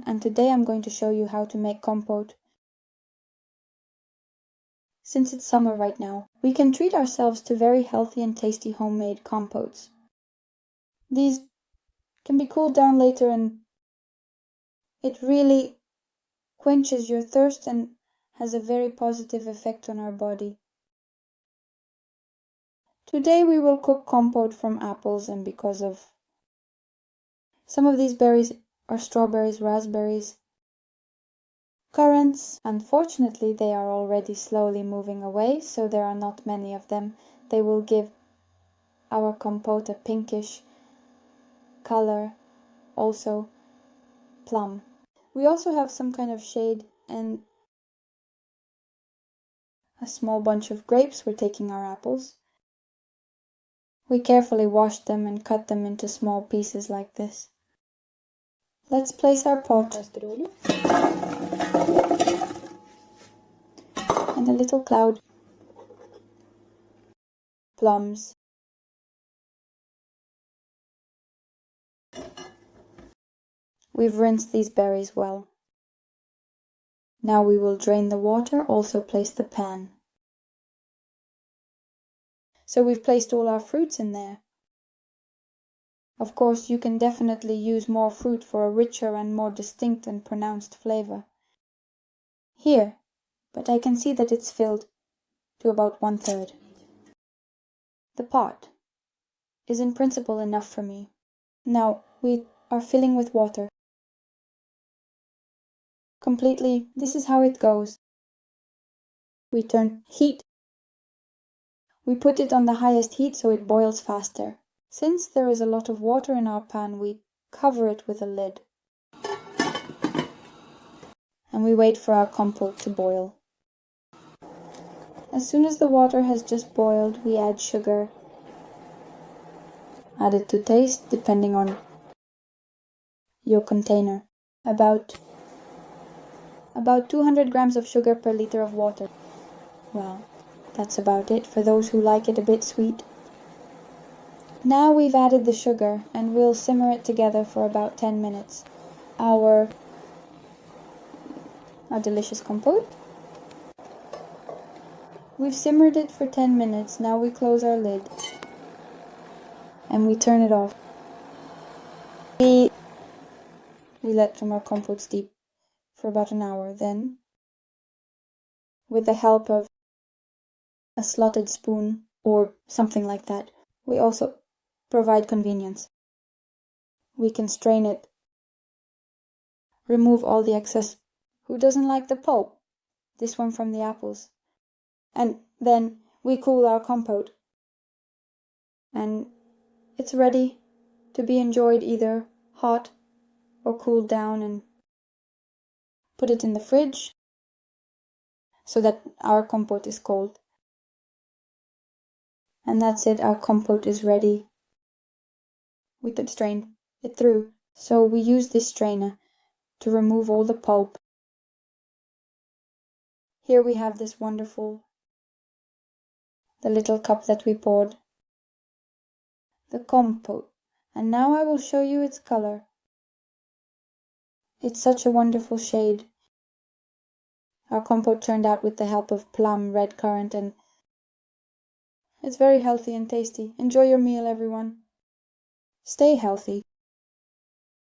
and today I'm going to show you how to make compote. Since it's summer right now, we can treat ourselves to very healthy and tasty homemade compotes. These can be cooled down later and it really quenches your thirst and has a very positive effect on our body. Today we will cook compote from apples, and because of some of these berries are strawberries, raspberries, currants. Unfortunately, they are already slowly moving away, so there are not many of them. They will give our compote a pinkish color, also plum. We also have some kind of shade and a small bunch of grapes. We're taking our apples. We carefully wash them and cut them into small pieces like this. Let's place our pot and a little cloud. Plums. We've rinsed these berries well. Now we will drain the water, also place the pan. So we've placed all our fruits in there. Of course, you can definitely use more fruit for a richer and more distinct and pronounced flavor. Here, but I can see that it's filled to about 1/3. The pot is in principle enough for me. Now we are filling with water. Completely, this is how it goes. We turn heat. We put it on the highest heat so it boils faster. Since there is a lot of water in our pan, we cover it with a lid. And we wait for our compote to boil. As soon as the water has just boiled, we add sugar. Add it to taste, depending on your container. About 200 grams of sugar per liter of water. Well, that's about it for those who like it a bit sweet. Now we've added the sugar and we'll simmer it together for about 10 minutes. Our delicious compote. We've simmered it for 10 minutes. Now we close our lid and we turn it off. We let our compote steep for about an hour. Then, with the help of a slotted spoon or something like that, we also provide convenience. We can strain it, remove all the excess. Who doesn't like the pulp? This one from the apples. And then we cool our compote. And it's ready to be enjoyed either hot or cooled down, and put it in the fridge so that our compote is cold. And that's it, our compote is ready. We could strain it through. So we use this strainer to remove all the pulp. Here we have this wonderful, the little cup that we poured, the compote. And now I will show you its color. It's such a wonderful shade. Our compote turned out with the help of plum, red currant, and it's very healthy and tasty. Enjoy your meal, everyone. Stay healthy.